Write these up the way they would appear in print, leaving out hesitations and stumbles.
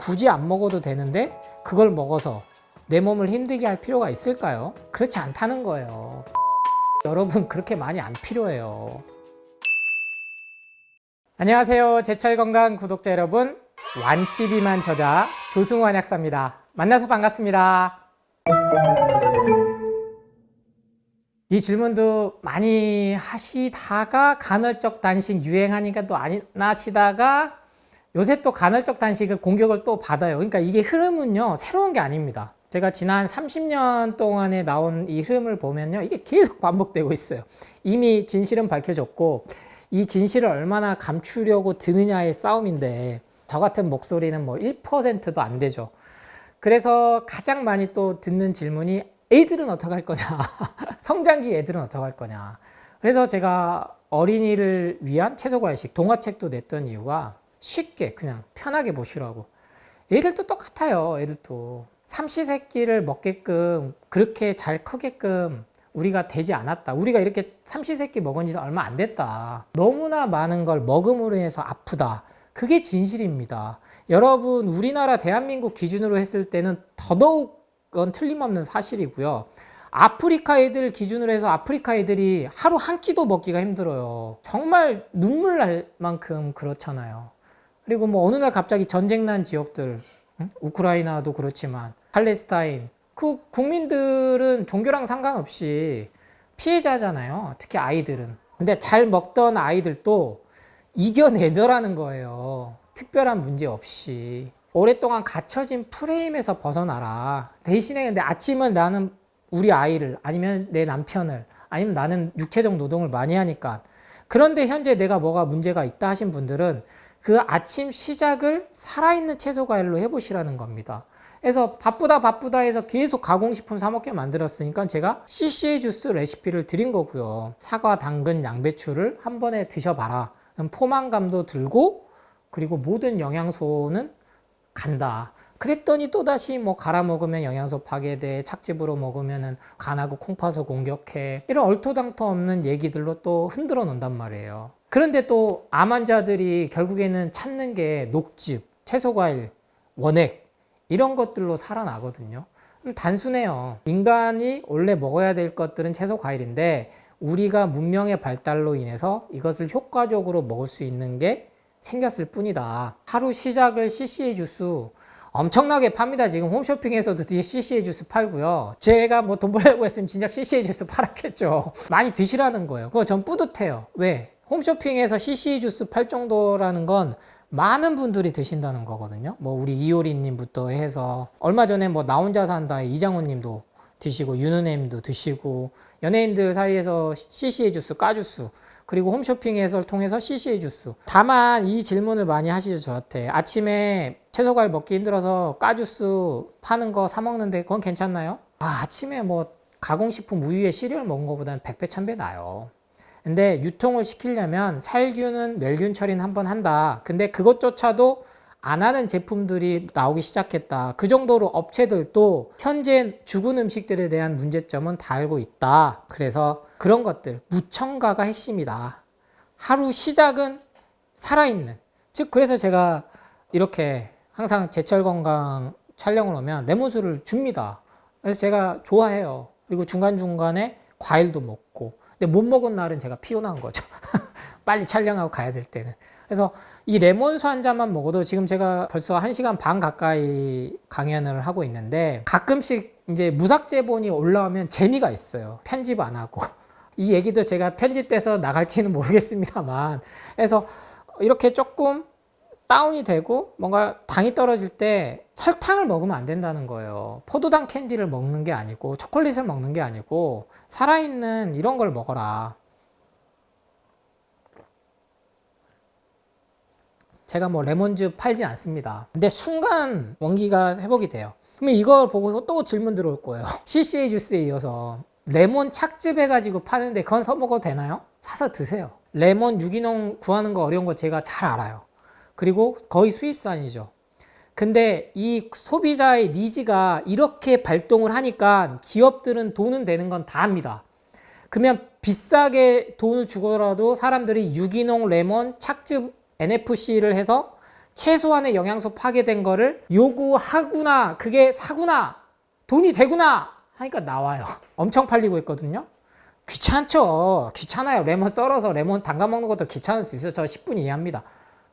굳이 안 먹어도 되는데 그걸 먹어서 내 몸을 힘들게 할 필요가 있을까요? 그렇지 않다는 거예요. 여러분 그렇게 많이 안 필요해요. 안녕하세요. 제철건강 구독자 여러분, 완치비만 저자 조승환 약사입니다. 만나서 반갑습니다. 이 질문도 많이 하시다가 간헐적 단식 유행하니까 또 안 하시다가 요새 또 간헐적 단식을 공격을 또 받아요. 그러니까 이게 흐름은요, 새로운 게 아닙니다. 제가 지난 30년 동안에 나온 이 흐름을 보면요, 이게 계속 반복되고 있어요. 이미 진실은 밝혀졌고, 이 진실을 얼마나 감추려고 드느냐의 싸움인데, 저 같은 목소리는 뭐 1%도 안 되죠. 그래서 가장 많이 또 듣는 질문이, 애들은 어떡할 거냐? 성장기 애들은 어떡할 거냐? 그래서 제가 어린이를 위한 채소과일식 동화책도 냈던 이유가 쉽게 그냥 편하게 보시라고. 애들도 똑같아요. 애들도 삼시세끼를 먹게끔 그렇게 잘 크게끔 우리가 되지 않았다. 우리가 이렇게 삼시세끼 먹은 지도 얼마 안 됐다. 너무나 많은 걸 먹음으로 해서 아프다. 그게 진실입니다. 여러분, 우리나라 대한민국 기준으로 했을 때는 더더욱 그건 틀림없는 사실이고요. 아프리카 애들 기준으로 해서 아프리카 애들이 하루 한 끼도 먹기가 힘들어요. 정말 눈물 날 만큼 그렇잖아요. 그리고 뭐 어느 날 갑자기 전쟁 난 지역들, 우크라이나도 그렇지만 팔레스타인, 그 국민들은 종교랑 상관없이 피해자잖아요. 특히 아이들은. 근데 잘 먹던 아이들도 이겨내더라는 거예요. 특별한 문제 없이. 오랫동안 갇혀진 프레임에서 벗어나라. 대신에 근데 아침은 나는 우리 아이를, 아니면 내 남편을, 아니면 나는 육체적 노동을 많이 하니까. 그런데 현재 내가 뭐가 문제가 있다 하신 분들은 그 아침 시작을 살아있는 채소 과일로 해보시라는 겁니다. 그래서 바쁘다 해서 계속 가공식품 사 먹게 만들었으니까 제가 CCA 주스 레시피를 드린 거고요. 사과, 당근, 양배추를 한 번에 드셔봐라. 그럼 포만감도 들고, 그리고 모든 영양소는 간다. 그랬더니 또다시 뭐 갈아 먹으면 영양소 파괴돼, 착즙으로 먹으면 간하고 콩팥을 공격해, 이런 얼토당토 없는 얘기들로 또 흔들어 놓는단 말이에요. 그런데 또 암 환자들이 결국에는 찾는 게 녹즙, 채소과일, 원액 이런 것들로 살아나거든요. 단순해요. 인간이 원래 먹어야 될 것들은 채소과일인데 우리가 문명의 발달로 인해서 이것을 효과적으로 먹을 수 있는 게 생겼을 뿐이다. 하루 시작을 CCA 주스 엄청나게 팝니다. 지금 홈쇼핑에서도 뒤에 CCA 주스 팔고요. 제가 뭐 돈 벌려고 했으면 진작 CCA 주스 팔았겠죠. 많이 드시라는 거예요. 그거 전 뿌듯해요. 왜? 홈쇼핑에서 CCA 주스 팔 정도라는 건 많은 분들이 드신다는 거거든요. 뭐 우리 이효리님부터 해서 얼마 전에 뭐 나 혼자 산다의 이장훈님도 드시고 윤은혜님도 드시고 연예인들 사이에서 CCA 주스, 까주스, 그리고 홈쇼핑에서 통해서 CCA 주스. 다만 이 질문을 많이 하시죠, 저한테. 아침에 채소과일 먹기 힘들어서 까주스 파는 거 사 먹는데 그건 괜찮나요? 아침에 뭐 가공식품 우유에 시리얼 먹은 것보다는 100배, 1000배 나아요. 근데 유통을 시키려면 살균은 멸균 처리는 한번 한다. 근데 그것조차도 안 하는 제품들이 나오기 시작했다. 그 정도로 업체들도 현재 죽은 음식들에 대한 문제점은 다 알고 있다. 그래서 그런 것들, 무첨가가 핵심이다. 하루 시작은 살아있는. 즉, 그래서 제가 이렇게 항상 제철 건강 촬영을 오면 레몬수를 줍니다. 그래서 제가 좋아해요. 그리고 중간중간에 과일도 먹고. 근데 못 먹은 날은 제가 피곤한 거죠. 빨리 촬영하고 가야 될 때는. 그래서 이 레몬수 한 잔만 먹어도 지금 제가 벌써 1시간 반 가까이 강연을 하고 있는데 가끔씩 이제 무삭제본이 올라오면 재미가 있어요. 편집 안 하고. 이 얘기도 제가 편집돼서 나갈지는 모르겠습니다만. 그래서 이렇게 조금 다운이 되고 뭔가 당이 떨어질 때 설탕을 먹으면 안 된다는 거예요. 포도당 캔디를 먹는 게 아니고 초콜릿을 먹는 게 아니고 살아있는 이런 걸 먹어라. 제가 뭐 레몬즙 팔진 않습니다. 근데 순간 원기가 회복이 돼요. 그러면 이걸 보고서 또 질문 들어올 거예요. CCA 주스에 이어서 레몬 착즙 해가지고 파는데 그건 사 먹어도 되나요? 사서 드세요. 레몬 유기농 구하는 거 어려운 거 제가 잘 알아요. 그리고 거의 수입산이죠. 근데 이 소비자의 니즈가 이렇게 발동을 하니까 기업들은 돈은 되는 건 다 합니다. 그러면 비싸게 돈을 주고라도 사람들이 유기농 레몬 착즙 NFC를 해서 최소한의 영양소 파괴된 거를 요구하구나, 그게 사구나, 돈이 되구나 하니까 나와요. 엄청 팔리고 있거든요. 귀찮죠. 귀찮아요. 레몬 썰어서 레몬 담가 먹는 것도 귀찮을 수 있어요. 저 10분 이해합니다.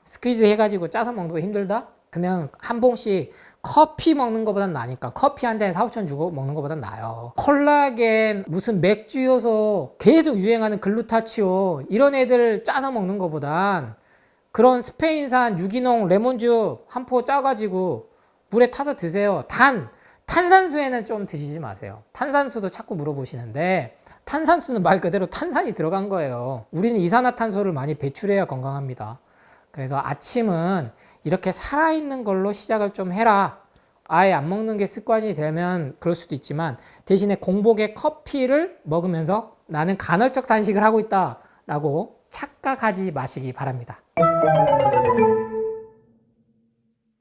스퀴즈 해가지고 짜서 먹는 거 힘들다? 그냥 한 봉씩 커피 먹는 것보단 나으니까. 커피 한 잔에 4, 5천 주고 먹는 것보단 나아요. 콜라겐, 무슨 맥주 요소, 계속 유행하는 글루타치온, 이런 애들 짜서 먹는 것보단 그런 스페인산 유기농 레몬즙 한 포 짜가지고 물에 타서 드세요. 탄산수에는 좀 드시지 마세요. 탄산수도 자꾸 물어보시는데, 탄산수는 말 그대로 탄산이 들어간 거예요. 우리는 이산화탄소를 많이 배출해야 건강합니다. 그래서 아침은 이렇게 살아있는 걸로 시작을 좀 해라. 아예 안 먹는 게 습관이 되면 그럴 수도 있지만, 대신에 공복에 커피를 먹으면서 나는 간헐적 단식을 하고 있다 라고 착각하지 마시기 바랍니다.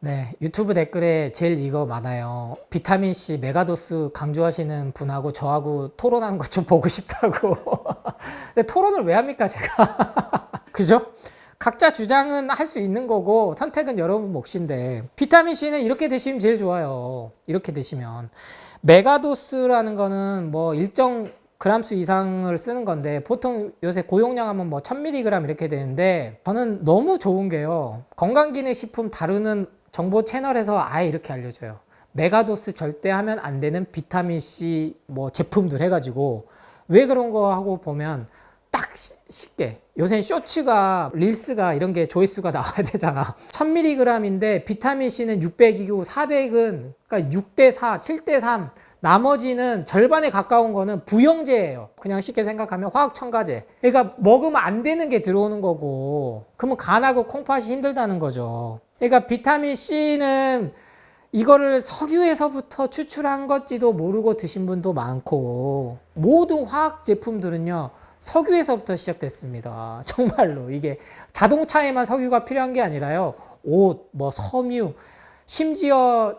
네, 유튜브 댓글에 제일 이거 많아요. 비타민C 메가도스 강조하시는 분하고 저하고 토론하는 것 좀 보고 싶다고. 근데 토론을 왜 합니까, 제가? 그죠? 각자 주장은 할 수 있는 거고 선택은 여러분 몫인데, 비타민C는 이렇게 드시면 제일 좋아요. 이렇게 드시면. 메가도스라는 거는 뭐 일정 그람수 이상을 쓰는 건데, 보통 요새 고용량 하면 뭐 1000mg 이렇게 되는데, 저는 너무 좋은 게요, 건강기능식품 다루는 정보 채널에서 아예 이렇게 알려줘요. 메가도스 절대 하면 안 되는 비타민C 뭐 제품들 해가지고. 왜 그런 거 하고 보면 딱 쉽게, 요새 쇼츠가 릴스가 이런 게 조회수가 나와야 되잖아. 1000mg인데 비타민C는 600이고 400은 그러니까 6대4, 7대3, 나머지는 절반에 가까운 거는 부영제예요. 그냥 쉽게 생각하면 화학첨가제. 그러니까 먹으면 안 되는 게 들어오는 거고, 그러면 간하고 콩팥이 힘들다는 거죠. 그러니까 비타민C는 이거를 석유에서부터 추출한 것지도 모르고 드신 분도 많고, 모든 화학 제품들은요 석유에서부터 시작됐습니다. 정말로. 이게 자동차에만 석유가 필요한 게 아니라요, 옷, 뭐 섬유, 심지어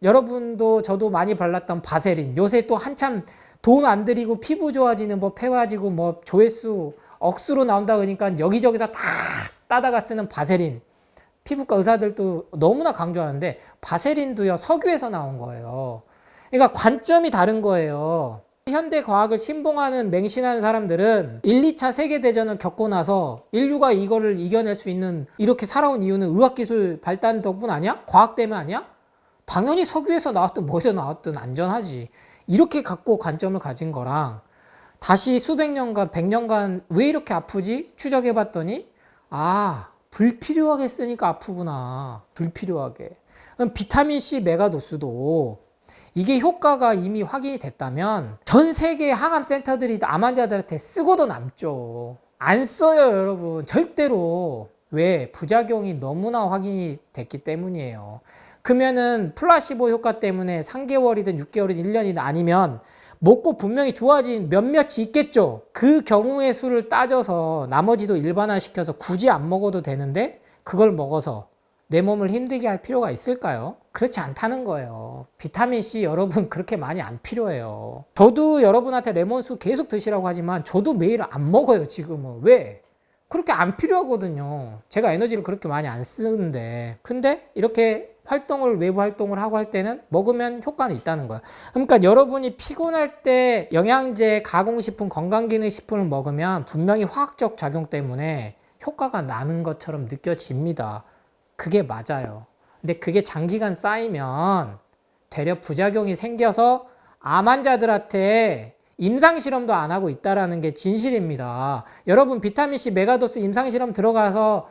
여러분도 저도 많이 발랐던 바세린, 요새 또 한참 돈 안 들이고 피부 좋아지는 뭐 폐화지고 뭐 조회수 억수로 나온다 그러니까 여기저기서 다 따다가 쓰는 바세린, 피부과 의사들도 너무나 강조하는데 바세린도요 석유에서 나온 거예요. 그러니까 관점이 다른 거예요. 현대 과학을 신봉하는 맹신하는 사람들은 1, 2차 세계대전을 겪고 나서 인류가 이거를 이겨낼 수 있는, 이렇게 살아온 이유는 의학기술 발달 덕분 아니야? 과학 때문에 아니야? 당연히 석유에서 나왔든 뭐에서 나왔든 안전하지. 이렇게 갖고 관점을 가진 거랑, 다시 수백 년간, 100년간 왜 이렇게 아프지? 추적해 봤더니, 아, 불필요하게 쓰니까 아프구나. 불필요하게. 그럼 비타민C 메가도스도 이게 효과가 이미 확인이 됐다면 전 세계 항암센터들이 암 환자들한테 쓰고도 남죠. 안 써요, 여러분. 절대로. 왜? 부작용이 너무나 확인이 됐기 때문이에요. 그러면은 플라시보 효과 때문에 3개월이든 6개월이든 1년이든 아니면 먹고 분명히 좋아진 몇몇이 있겠죠. 그 경우의 수를 따져서 나머지도 일반화시켜서 굳이 안 먹어도 되는데 그걸 먹어서 내 몸을 힘들게 할 필요가 있을까요? 그렇지 않다는 거예요. 비타민C 여러분 그렇게 많이 안 필요해요. 저도 여러분한테 레몬수 계속 드시라고 하지만 저도 매일 안 먹어요, 지금은. 왜? 그렇게 안 필요하거든요. 제가 에너지를 그렇게 많이 안 쓰는데. 근데 이렇게 외부 활동을 하고 할 때는 먹으면 효과는 있다는 거야. 그러니까 여러분이 피곤할 때 영양제, 가공식품, 건강기능식품을 먹으면 분명히 화학적 작용 때문에 효과가 나는 것처럼 느껴집니다. 그게 맞아요. 근데 그게 장기간 쌓이면 되려 부작용이 생겨서 암 환자들한테 임상실험도 안 하고 있다는 게 진실입니다. 여러분 비타민C 메가도스 임상실험 들어가서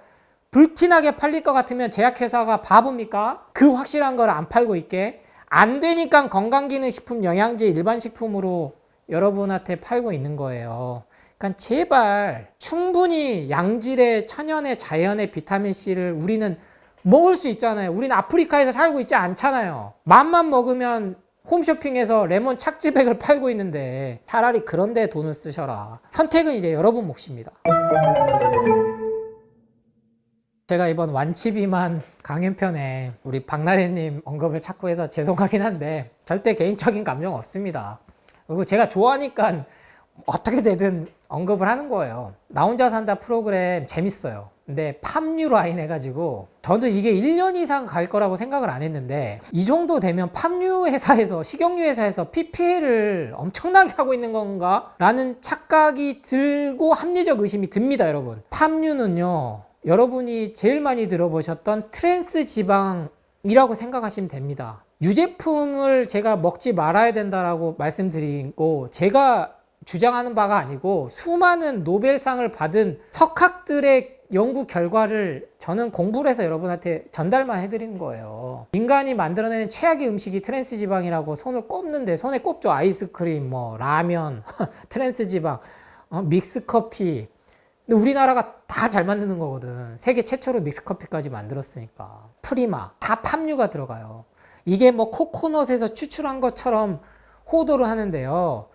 불티나게 팔릴 것 같으면 제약회사가 바보입니까? 그 확실한 걸 안 팔고 있게. 안 되니까 건강기능식품, 영양제, 일반식품으로 여러분한테 팔고 있는 거예요. 그러니까 제발 충분히 양질의 천연의 자연의 비타민C를 우리는 먹을 수 있잖아요. 우리는 아프리카에서 살고 있지 않잖아요. 맘만 먹으면 홈쇼핑에서 레몬 착지백을 팔고 있는데 차라리 그런 데 돈을 쓰셔라. 선택은 이제 여러분 몫입니다. 제가 이번 완치비만 강연편에 우리 박나래님 언급을 자꾸 해서 죄송하긴 한데 절대 개인적인 감정 없습니다. 그리고 제가 좋아하니까 어떻게 되든 언급을 하는 거예요. 나 혼자 산다 프로그램 재밌어요. 근데 팜유 라인 해가지고 저도 이게 1년 이상 갈 거라고 생각을 안 했는데 이 정도 되면 팜유 회사에서 식용유 회사에서 PPL을 엄청나게 하고 있는 건가? 라는 착각이 들고 합리적 의심이 듭니다, 여러분. 팜유는요, 여러분이 제일 많이 들어보셨던 트랜스 지방이라고 생각하시면 됩니다. 유제품을 제가 먹지 말아야 된다라고 말씀드리고 제가 주장하는 바가 아니고 수많은 노벨상을 받은 석학들의 연구 결과를 저는 공부를 해서 여러분한테 전달만 해드리는 거예요. 인간이 만들어내는 최악의 음식이 트랜스 지방이라고 손을 꼽는데 손에 꼽죠. 아이스크림, 뭐 라면, 트랜스 지방, 믹스 커피. 근데 우리나라가 다 잘 만드는 거거든. 세계 최초로 믹스 커피까지 만들었으니까. 프리마 다 팜유가 들어가요. 이게 뭐 코코넛에서 추출한 것처럼 호도를 하는데요.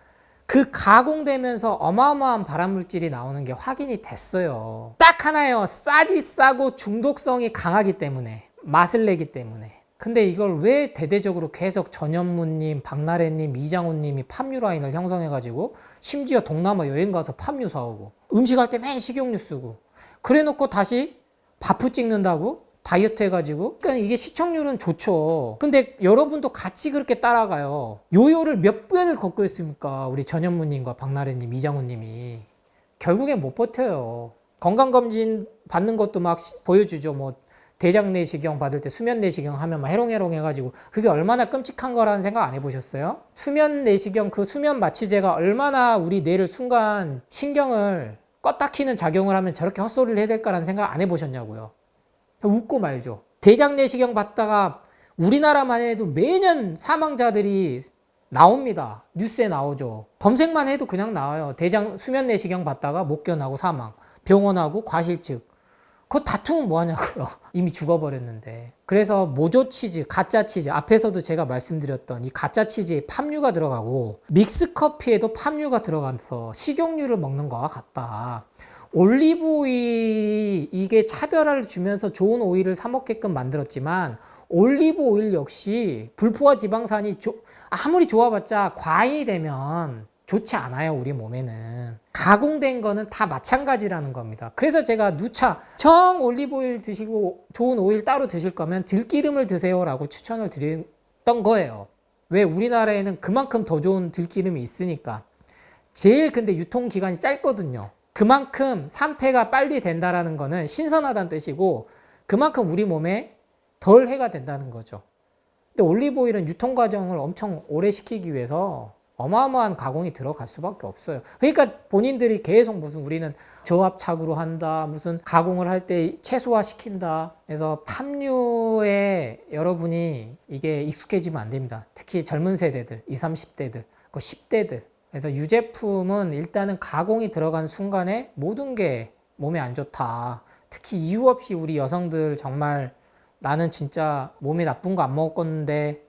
그 가공되면서 어마어마한 발암물질이 나오는 게 확인이 됐어요. 딱 하나예요. 싸디 싸고 중독성이 강하기 때문에, 맛을 내기 때문에. 근데 이걸 왜 대대적으로 계속 전현무님, 박나래님, 이장훈님이 팜유 라인을 형성해가지고 심지어 동남아 여행 가서 팜유 사오고 음식할 때 맨 식용유 쓰고 그래 놓고 다시 바프 찍는다고 다이어트 해가지고. 그러니까 이게 시청률은 좋죠. 근데 여러분도 같이 그렇게 따라가요. 요요를 몇 번을 걷고 있습니까? 우리 전현무님과 박나래님, 이장훈님이. 결국엔 못 버텨요. 건강검진 받는 것도 막 보여주죠. 뭐 대장 내시경 받을 때 수면 내시경 하면 막 해롱해롱 해가지고 그게 얼마나 끔찍한 거라는 생각 안 해보셨어요? 수면 내시경 그 수면 마취제가 얼마나 우리 뇌를 순간 신경을 껐다 키는 작용을 하면 저렇게 헛소리를 해야 될까라는 생각 안 해보셨냐고요. 웃고 말죠. 대장 내시경 받다가 우리나라만 해도 매년 사망자들이 나옵니다. 뉴스에 나오죠. 검색만 해도 그냥 나와요. 대장 수면 내시경 받다가 목견하고 사망, 병원하고 과실측. 그거 다투면 뭐하냐고요. 이미 죽어버렸는데. 그래서 모조치즈, 가짜치즈, 앞에서도 제가 말씀드렸던 이 가짜치즈에 팜유가 들어가고 믹스커피에도 팜유가 들어가서 식용유를 먹는 거와 같다. 올리브 오일이 이게 차별화를 주면서 좋은 오일을 사 먹게끔 만들었지만 올리브 오일 역시 불포화 지방산이 아무리 좋아봤자 과잉이 되면 좋지 않아요. 우리 몸에는. 가공된 거는 다 마찬가지라는 겁니다. 그래서 제가 누차 정 올리브 오일 드시고 좋은 오일 따로 드실 거면 들기름을 드세요 라고 추천을 드렸던 거예요. 왜? 우리나라에는 그만큼 더 좋은 들기름이 있으니까. 제일 근데 유통기간이 짧거든요. 그만큼 산패가 빨리 된다라는 거는 신선하다는 뜻이고 그만큼 우리 몸에 덜 해가 된다는 거죠. 근데 올리브 오일은 유통 과정을 엄청 오래 시키기 위해서 어마어마한 가공이 들어갈 수밖에 없어요. 그러니까 본인들이 계속 무슨 우리는 저압착으로 한다, 무슨 가공을 할 때 최소화 시킨다. 그래서 팜유에 여러분이 이게 익숙해지면 안 됩니다. 특히 젊은 세대들, 20, 30대들, 10대들. 그래서 유제품은 일단은 가공이 들어간 순간에 모든 게 몸에 안 좋다. 특히 이유 없이 우리 여성들 정말 나는 진짜 몸에 나쁜 거 안 먹었는데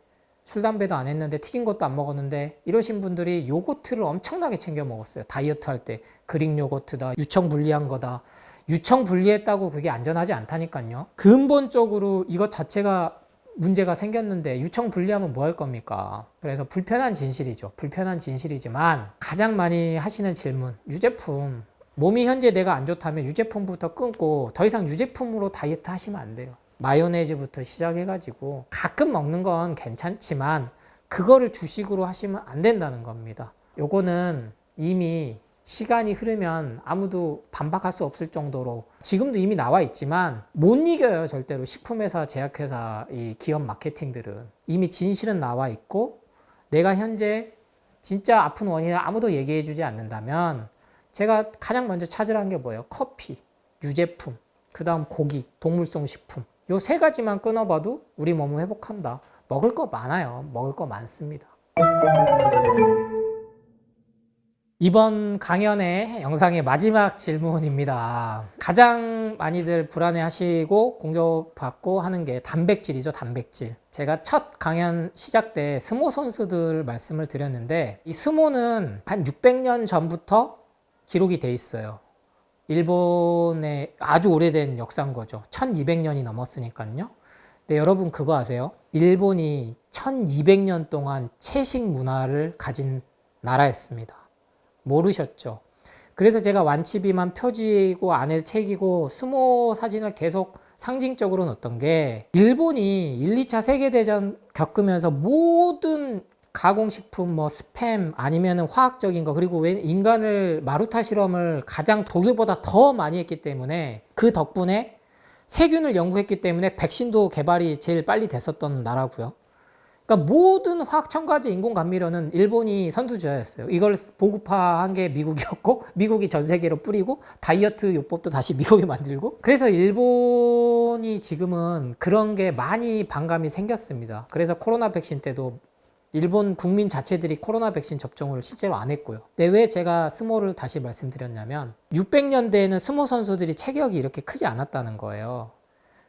술, 담배도 안 했는데 튀긴 것도 안 먹었는데 이러신 분들이 요거트를 엄청나게 챙겨 먹었어요. 다이어트 할 때. 그릭 요거트다. 유청 분리한 거다. 유청 분리했다고 그게 안전하지 않다니까요. 근본적으로 이것 자체가 문제가 생겼는데 유청 분리하면 뭐 할 겁니까? 그래서 불편한 진실이죠. 불편한 진실이지만 가장 많이 하시는 질문. 유제품. 몸이 현재 내가 안 좋다면 유제품부터 끊고 더 이상 유제품으로 다이어트 하시면 안 돼요. 마요네즈부터 시작해가지고 가끔 먹는 건 괜찮지만 그거를 주식으로 하시면 안 된다는 겁니다. 요거는 이미 시간이 흐르면 아무도 반박할 수 없을 정도로 지금도 이미 나와 있지만 못 이겨요. 절대로 식품회사, 제약회사, 이 기업 마케팅들은 이미 진실은 나와 있고 내가 현재 진짜 아픈 원인을 아무도 얘기해 주지 않는다면 제가 가장 먼저 찾으라는 게 뭐예요? 커피, 유제품, 그 다음 고기, 동물성 식품. 요 세 가지만 끊어봐도 우리 몸을 회복한다. 먹을 거 많아요. 먹을 거 많습니다. 이번 강연의 영상의 마지막 질문입니다. 가장 많이들 불안해하시고 공격받고 하는 게 단백질이죠. 단백질. 제가 첫 강연 시작 때 스모 선수들 말씀을 드렸는데 이 스모는 한 600년 전부터 기록이 돼 있어요. 일본의 아주 오래된 역사인 거죠. 1200년이 넘었으니까요. 근데 여러분 그거 아세요? 일본이 1200년 동안 채식 문화를 가진 나라였습니다. 모르셨죠? 그래서 제가 완치비만 표지고 안에 책이고 스모 사진을 계속 상징적으로 넣었던 게, 일본이 1, 2차 세계대전 겪으면서 모든 가공식품, 뭐 스팸 아니면은 화학적인 거, 그리고 왜 인간을 마루타 실험을 가장 독일보다 더 많이 했기 때문에, 그 덕분에 세균을 연구했기 때문에 백신도 개발이 제일 빨리 됐었던 나라고요. 그러니까 모든 화학 첨가제 인공 감미료는 일본이 선두주자였어요. 이걸 보급화한 게 미국이었고, 미국이 전 세계로 뿌리고, 다이어트 요법도 다시 미국이 만들고. 그래서 일본이 지금은 그런 게 많이 반감이 생겼습니다. 그래서 코로나 백신 때도 일본 국민 자체들이 코로나 백신 접종을 실제로 안 했고요. 근데 왜 제가 스모를 다시 말씀드렸냐면, 600년대에는 스모 선수들이 체격이 이렇게 크지 않았다는 거예요.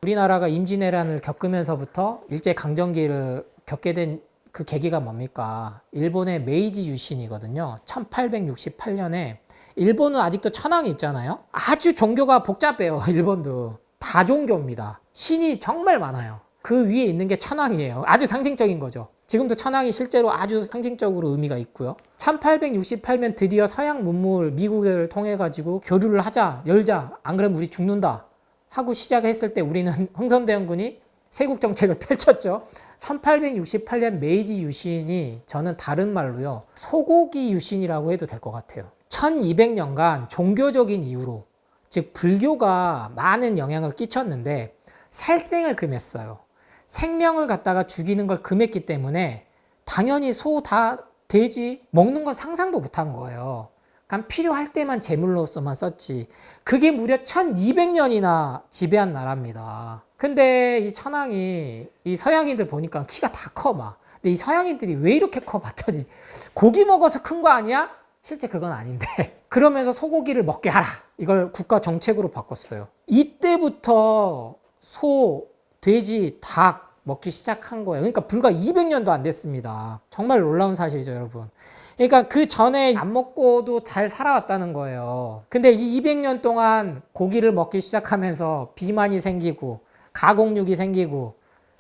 우리나라가 임진왜란을 겪으면서부터 일제강점기를 겪게 된 그 계기가 뭡니까? 일본의 메이지 유신이거든요. 1868년에 일본은 아직도 천황이 있잖아요. 아주 종교가 복잡해요. 일본도 다 종교입니다. 신이 정말 많아요. 그 위에 있는 게 천황이에요. 아주 상징적인 거죠. 지금도 천황이 실제로 아주 상징적으로 의미가 있고요. 1868년 드디어 서양 문물 미국을 통해 가지고 교류를 하자, 열자, 안 그러면 우리 죽는다 하고 시작했을 때 우리는 흥선대원군이 세국 정책을 펼쳤죠. 1868년 메이지 유신이 저는 다른 말로요, 소고기 유신이라고 해도 될 것 같아요. 1200년간 종교적인 이유로, 즉 불교가 많은 영향을 끼쳤는데 살생을 금했어요. 생명을 갖다가 죽이는 걸 금했기 때문에 당연히 소, 다, 돼지 먹는 건 상상도 못한 거예요. 그러니까 필요할 때만 제물로서만 썼지. 그게 무려 1200년이나 지배한 나라입니다. 근데 이 천황이 이 서양인들 보니까 키가 다 커 막. 근데 이 서양인들이 왜 이렇게 커 봤더니 고기 먹어서 큰 거 아니야? 실제 그건 아닌데. 그러면서 소고기를 먹게 하라. 이걸 국가 정책으로 바꿨어요. 이때부터 소, 돼지, 닭 먹기 시작한 거예요. 그러니까 불과 200년도 안 됐습니다. 정말 놀라운 사실이죠, 여러분. 그러니까 그 전에 안 먹고도 잘 살아왔다는 거예요. 근데 이 200년 동안 고기를 먹기 시작하면서 비만이 생기고 가공육이 생기고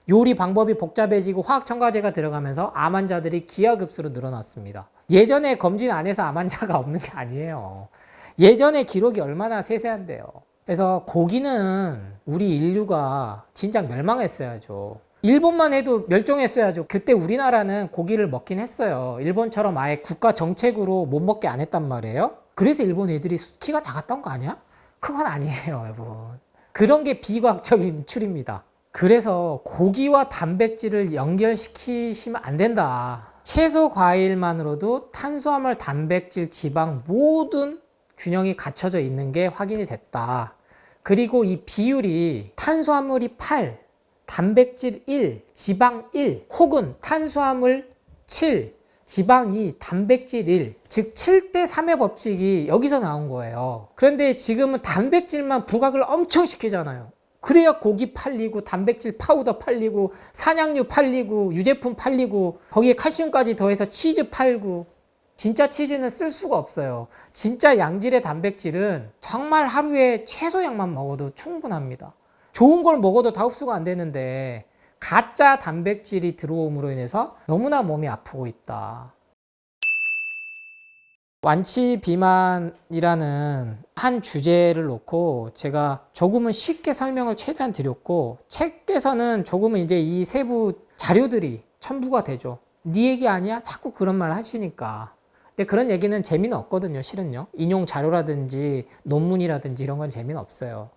요리 방법이 복잡해지고 화학 첨가제가 들어가면서 암 환자들이 기하급수로 늘어났습니다. 예전에 검진 안 해서 암 환자가 없는 게 아니에요. 예전에 기록이 얼마나 세세한데요. 그래서 고기는 우리 인류가 진작 멸망했어야죠. 일본만 해도 멸종했어야죠. 그때 우리나라는 고기를 먹긴 했어요. 일본처럼 아예 국가 정책으로 못 먹게 안 했단 말이에요. 그래서 일본 애들이 키가 작았던 거 아니야? 그건 아니에요, 여러분. 그런 게 비과학적인 추리입니다. 그래서 고기와 단백질을 연결시키시면 안 된다. 채소, 과일만으로도 탄수화물, 단백질, 지방 모든 균형이 갖춰져 있는 게 확인이 됐다. 그리고 이 비율이 탄수화물이 8, 단백질 1, 지방 1, 혹은 탄수화물 7, 지방 2, 단백질 1, 즉 7대 3의 법칙이 여기서 나온 거예요. 그런데 지금은 단백질만 부각을 엄청 시키잖아요. 그래야 고기 팔리고 단백질 파우더 팔리고 산양류 팔리고 유제품 팔리고 거기에 칼슘까지 더해서 치즈 팔고. 진짜 치즈는 쓸 수가 없어요. 진짜 양질의 단백질은 정말 하루에 최소량만 먹어도 충분합니다. 좋은 걸 먹어도 다 흡수가 안 되는데 가짜 단백질이 들어옴으로 인해서 너무나 몸이 아프고 있다. 완치 비만이라는 한 주제를 놓고 제가 조금은 쉽게 설명을 최대한 드렸고, 책에서는 조금은 이제 이 세부 자료들이 첨부가 되죠. 네 얘기 아니야? 자꾸 그런 말 하시니까. 근데 그런 얘기는 재미는 없거든요, 실은요. 인용 자료라든지 논문이라든지 이런 건 재미는 없어요.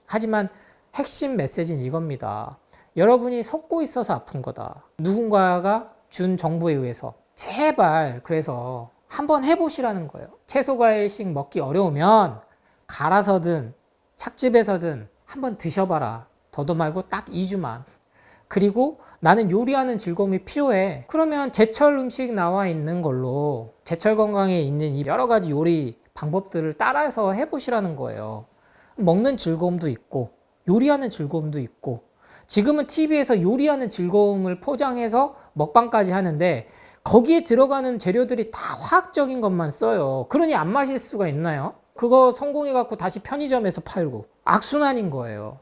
하지만 핵심 메시지는 이겁니다. 여러분이 속고 있어서 아픈 거다. 누군가가 준 정보에 의해서. 제발 그래서 한번 해보시라는 거예요. 채소 과일식 먹기 어려우면 갈아서든 착즙해서든 한번 드셔봐라. 더도 말고 딱 2주만. 그리고 나는 요리하는 즐거움이 필요해. 그러면 제철 음식 나와 있는 걸로 제철 건강에 있는 이 여러 가지 요리 방법들을 따라서 해보시라는 거예요. 먹는 즐거움도 있고 요리하는 즐거움도 있고, 지금은 TV에서 요리하는 즐거움을 포장해서 먹방까지 하는데 거기에 들어가는 재료들이 다 화학적인 것만 써요. 그러니 안 마실 수가 있나요? 그거 성공해갖고 다시 편의점에서 팔고 악순환인 거예요.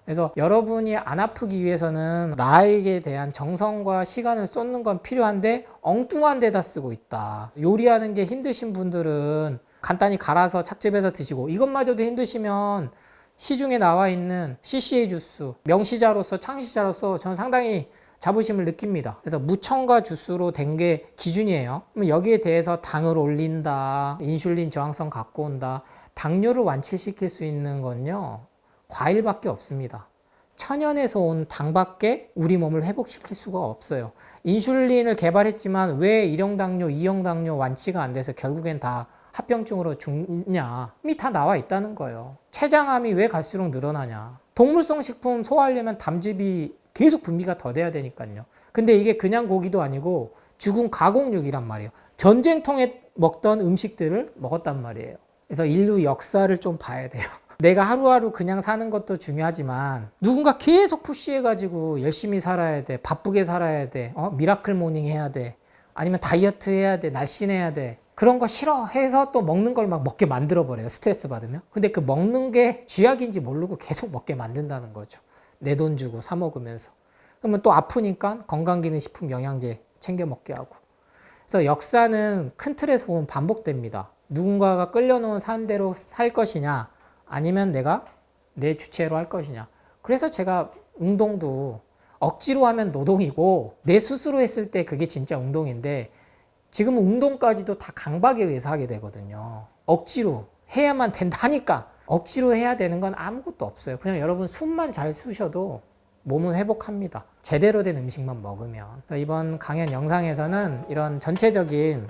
그래서 여러분이 안 아프기 위해서는 나에게 대한 정성과 시간을 쏟는 건 필요한데 엉뚱한 데다 쓰고 있다. 요리하는 게 힘드신 분들은 간단히 갈아서 착즙해서 드시고, 이것마저도 힘드시면 시중에 나와 있는 CCA 주스, 명시자로서 창시자로서 저는 상당히 자부심을 느낍니다. 그래서 무첨가 주스로 된 게 기준이에요. 그럼 여기에 대해서 당을 올린다, 인슐린 저항성 갖고 온다. 당뇨를 완치시킬 수 있는 건요, 과일밖에 없습니다. 천연에서 온 당밖에 우리 몸을 회복시킬 수가 없어요. 인슐린을 개발했지만 왜 1형 당뇨, 2형 당뇨 완치가 안 돼서 결국엔 다 합병증으로 죽냐? 이미 다 나와 있다는 거예요. 췌장암이 왜 갈수록 늘어나냐? 동물성 식품 소화하려면 담즙이 계속 분비가 더 돼야 되니까요. 근데 이게 그냥 고기도 아니고 죽은 가공육이란 말이에요. 전쟁통에 먹던 음식들을 먹었단 말이에요. 그래서 인류 역사를 좀 봐야 돼요. 내가 하루하루 그냥 사는 것도 중요하지만 누군가 계속 푸시해가지고 열심히 살아야 돼, 바쁘게 살아야 돼, 미라클 모닝 해야 돼, 아니면 다이어트 해야 돼, 날씬해야 돼, 그런 거 싫어해서 또 먹는 걸 막 먹게 만들어버려요. 스트레스 받으면. 근데 그 먹는 게 쥐약인지 모르고 계속 먹게 만든다는 거죠. 내 돈 주고 사 먹으면서. 그러면 또 아프니까 건강기능식품 영양제 챙겨 먹게 하고. 그래서 역사는 큰 틀에서 보면 반복됩니다. 누군가가 끌려놓은 삶대로 살 것이냐, 아니면 내가 내 주체로 할 것이냐. 그래서 제가 운동도 억지로 하면 노동이고 내 스스로 했을 때 그게 진짜 운동인데, 지금은 운동까지도 다 강박에 의해서 하게 되거든요. 억지로 해야만 된다니까. 억지로 해야 되는 건 아무것도 없어요. 그냥 여러분 숨만 잘 쉬셔도 몸은 회복합니다. 제대로 된 음식만 먹으면. 이번 강연 영상에서는 이런 전체적인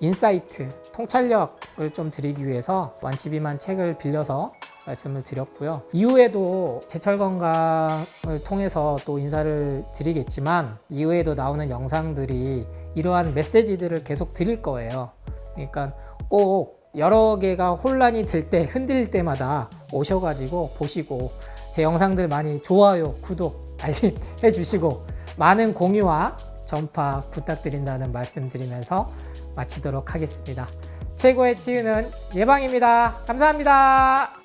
인사이트, 통찰력을 좀 드리기 위해서 완치비만 책을 빌려서 말씀을 드렸고요. 이후에도 제철 건강을 통해서 또 인사를 드리겠지만, 이후에도 나오는 영상들이 이러한 메시지들을 계속 드릴 거예요. 그러니까 꼭 여러 개가 혼란이 될 때, 흔들릴 때마다 오셔가지고 보시고, 제 영상들 많이 좋아요, 구독, 알림 해주시고 많은 공유와 전파 부탁드린다는 말씀 드리면서 마치도록 하겠습니다. 최고의 치유는 예방입니다. 감사합니다.